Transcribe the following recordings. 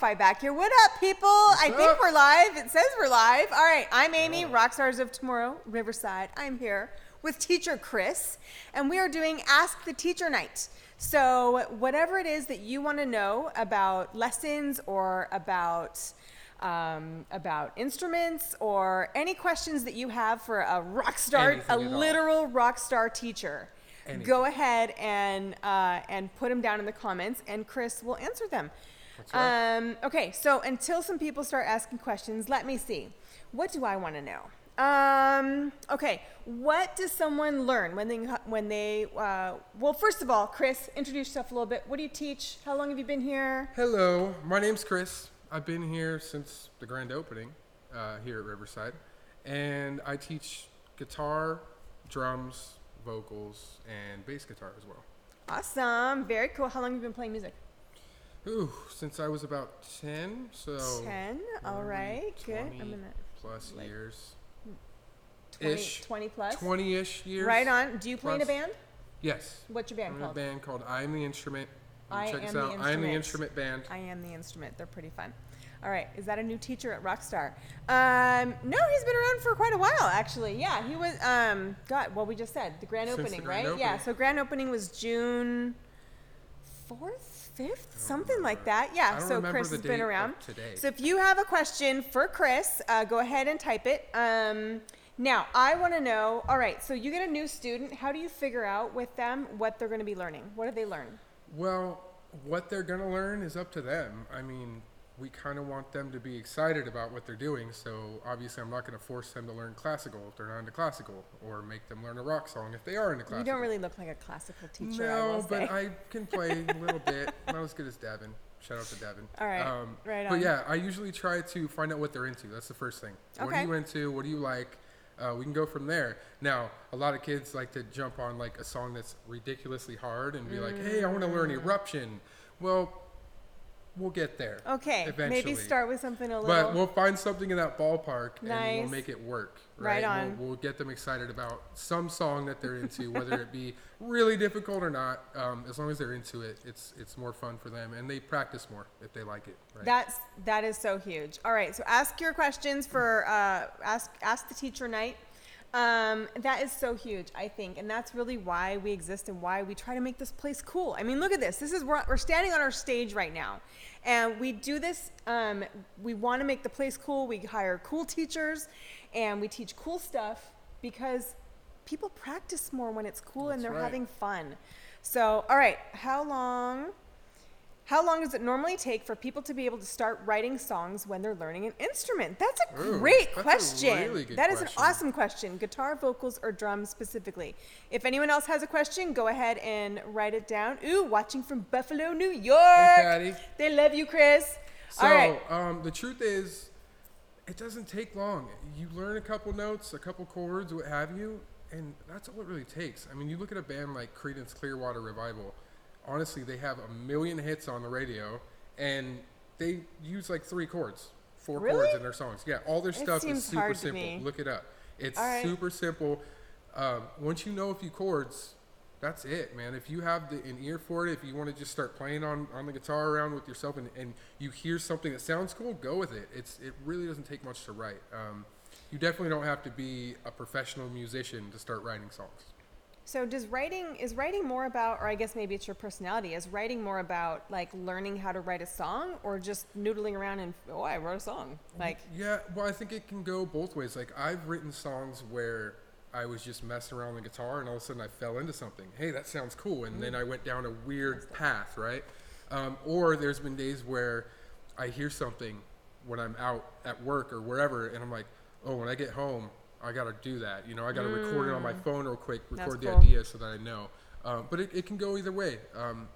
Back here. What up, people? I think we're live. It says we're live. All right, I'm Amy, Rockstars of Tomorrow, Riverside. I'm here with teacher Chris, and we are doing Ask the Teacher Night. So whatever it is that you want to know about lessons or about instruments or any questions that you have for a rock star, a literal rock star teacher, go ahead and put them down in the comments, and Chris will answer them. Right. Okay, so until some people start asking questions, let me see. What do I want to know? Okay, what does someone learn when they well, first of all, Chris, introduce yourself a little bit. What do you teach? How long have you been here? Hello, my name's Chris. I've been here since the grand opening here at Riverside, and I teach guitar, drums, vocals, and bass guitar as well. Awesome, very cool. How long have you been playing music? Ooh, since I was about 10, so 10, all right, good. I'm gonna plus years. 20 plus? 20-ish years. Right on. Do you play in a band? Yes. What's your band called? I'm in a band called I Am the Instrument. Check us out. I Am the Instrument Band. I Am the Instrument. They're pretty fun. All right. Is that a new teacher at Rockstar? No, he's been around for quite a while, actually. Yeah, he was, well, we just said the grand opening, right? Opening. Yeah, so grand opening was June 4th? 5th, something like that. Yeah, so Chris has been around. So if you have a question for Chris, go ahead and type it. Now, I want to know, all right, so you get a new student. How do you figure out with them what they're going to be learning? What do they learn? Well, what they're going to learn is up to them. I mean, we kind of want them to be excited about what they're doing, so obviously I'm not going to force them to learn classical if they're not into classical, or make them learn a rock song if they are into classical. You don't really look like a classical teacher, No, but I can play a little bit. Not as good as Devin. Shout out to Devin. All right, right on. But yeah, I usually try to find out what they're into. That's the first thing. Okay. What are you into? What do you like? We can go from there. Now, a lot of kids like to jump on like a song that's ridiculously hard and be like, hey, I want to learn Eruption. Well, we'll get there. Okay, eventually. Maybe start with something a little. But we'll find something in that ballpark and we'll make it work. Right on. We'll get them excited about some song that they're into, whether it be really difficult or not. As long as they're into it, it's more fun for them, and they practice more if they like it. Right? That is so huge. All right, so ask your questions for ask the teacher night. That is so huge, I think, and that's really why we exist and why we try to make this place cool. I mean, look at this. We're standing on our stage right now, and we do this. We want to make the place cool. We hire cool teachers, and we teach cool stuff because people practice more when it's cool and they're having fun. So, all right, how long does it normally take for people to be able to start writing songs when they're learning an instrument? That's a great question. A really good that is an awesome question. Guitar, vocals, or drums specifically. If anyone else has a question, go ahead and write it down. Ooh, watching from Buffalo, New York. Hey, Patty. They love you, Chris. So, all right. The truth is, it doesn't take long. You learn a couple notes, a couple chords, what have you, and that's all it really takes. I mean, you look at a band like Creedence Clearwater Revival. Honestly, they have 1 million hits on the radio, and they use like 3 chords, 4 chords in their songs. Yeah, all their stuff is super simple. Look it up. It's super simple. Once you know a few chords, that's it, man. If you have an ear for it, if you want to just start playing on the guitar around with yourself and you hear something that sounds cool, go with it. It really doesn't take much to write. You definitely don't have to be a professional musician to start writing songs. So is writing more about, or I guess maybe it's your personality, is writing more about like learning how to write a song or just noodling around and, I wrote a song? Yeah, well, I think it can go both ways. Like, I've written songs where I was just messing around the guitar and all of a sudden I fell into something. Hey, that sounds cool. And then I went down a weird path, right? Or there's been days where I hear something when I'm out at work or wherever and I'm like, oh, when I get home, I got to do that. You know, I got to record it on my phone real quick, record the idea so that I know. But it can go either way.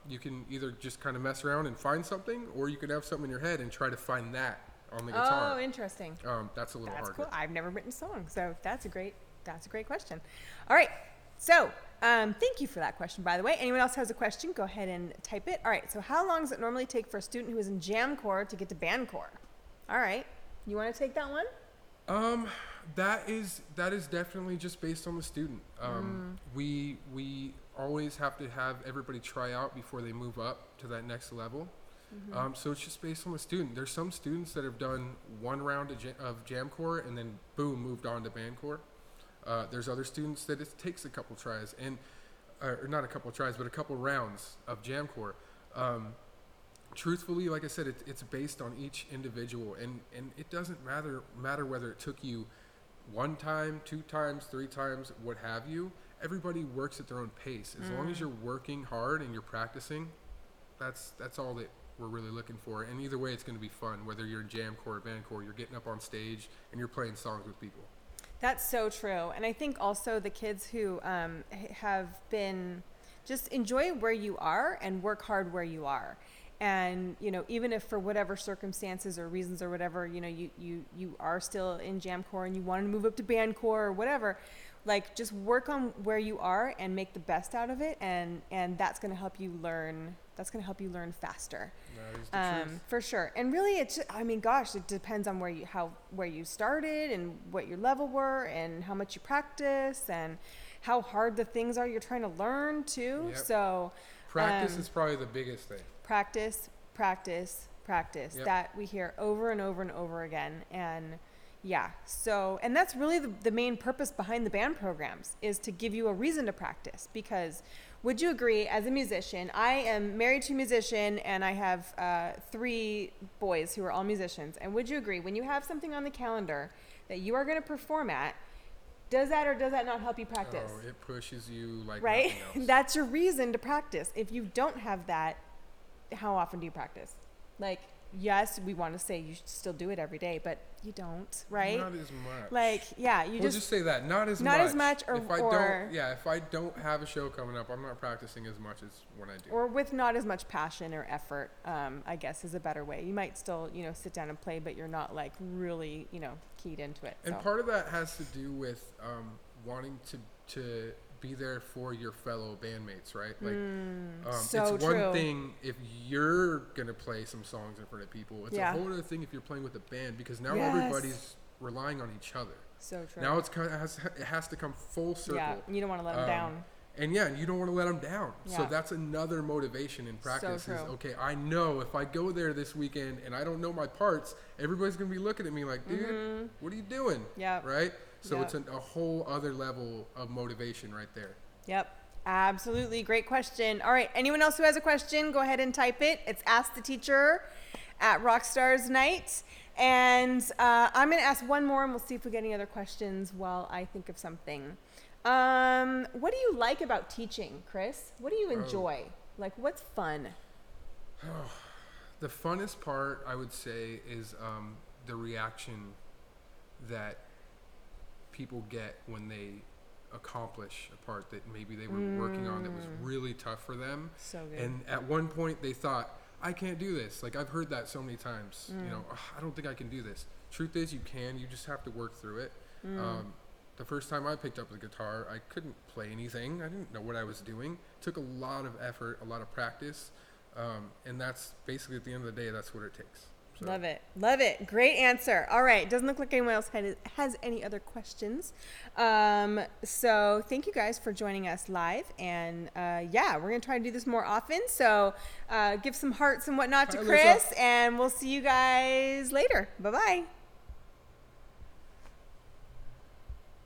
You can either just kind of mess around and find something, or you could have something in your head and try to find that on the guitar. Oh, interesting. That's a little harder. That's cool. I've never written a song, so that's a great question. All right. So thank you for that question, by the way. Anyone else has a question, go ahead and type it. All right. So how long does it normally take for a student who is in jam corps to get to band corps? All right. You want to take that one? That is definitely just based on the student. We always have to have everybody try out before they move up to that next level. So it's just based on the student. There's some students that have done one round of jam corps and then boom, moved on to band corps. There's other students that it takes a couple tries and, or not a couple tries, but a couple rounds of jam corps. Truthfully, like I said, it's based on each individual, and it doesn't matter whether it took you 1 time, 2 times, 3 times, what have you. Everybody works at their own pace. As long as you're working hard and you're practicing, that's all that we're really looking for. And either way, it's going to be fun. Whether you're in jam corps or band corps, you're getting up on stage and you're playing songs with people. That's so true. And I think also the kids who have been, just enjoy where you are and work hard where you are. And, you know, even if for whatever circumstances or reasons or whatever, you know, you are still in jam corps and you want to move up to band corps or whatever, like just work on where you are and make the best out of it. And that's going to help you learn. That's going to help you learn faster. That is the truth. For sure. And really, it's, I mean, gosh, it depends on where you started and what your level were and how much you practice and how hard the things are you're trying to learn too. Yep. So Practice is probably the biggest thing. Practice. Yep. That we hear over and over and over again. And yeah, so, and that's really the main purpose behind the band programs, is to give you a reason to practice. Because would you agree, as a musician, I am married to a musician and I have 3 boys who are all musicians. And would you agree, when you have something on the calendar that you are going to perform at, does that or does that not help you practice? Oh, it pushes you like right? nothing else. That's your reason to practice. If you don't have that, how often do you practice? Like, yes, we want to say you should still do it every day, but you don't, right? Not as much. Like, yeah, We'll just say that, not as much. Not as much, or if I don't have a show coming up, I'm not practicing as much as when I do. or with not as much passion or effort, I guess is a better way. You might still, you know, sit down and play, but you're not like really, you know, keyed into it. And so. part of that has to do with wanting to be there for your fellow bandmates, right? Like, so it's true. one thing if you're gonna play some songs in front of people. It's Yeah. a whole other thing if you're playing with a band, because now Yes. everybody's relying on each other. So true. Now it's it has to come full circle. Yeah, you don't want to let them down. And yeah, you don't want to let them down. So Yeah. that's another motivation in practice. So Is true. okay, I know if I go there this weekend and I don't know my parts, everybody's gonna be looking at me like, dude, what are you doing? Yeah. Right. So Yep. it's a whole other level of motivation right there. Yep. Absolutely. Great question. All right. Anyone else who has a question, go ahead and type it. It's Ask the Teacher at Rockstars Night. And I'm going to ask one more and we'll see if we get any other questions while I think of something. What do you like about teaching, Chris? What do you enjoy? Like, what's fun? The funnest part, I would say, is the reaction that people get when they accomplish a part that maybe they were working on that was really tough for them. So good. And at one point they thought, I can't do this. Like, I've heard that so many times. You know, I don't think I can do this. Truth is, you can. You just have to work through it. The first time I picked up the guitar, I couldn't play anything. I didn't know what I was doing. It took a lot of effort, a lot of practice. And that's basically, at the end of the day, that's what it takes. So. Love it. Love it. Great answer. All right. Doesn't look like anyone else has any other questions. So thank you guys for joining us live. And yeah, we're going to try to do this more often. So give some hearts and whatnot to Hi, Chris. Lisa. And we'll see you guys later. Bye-bye.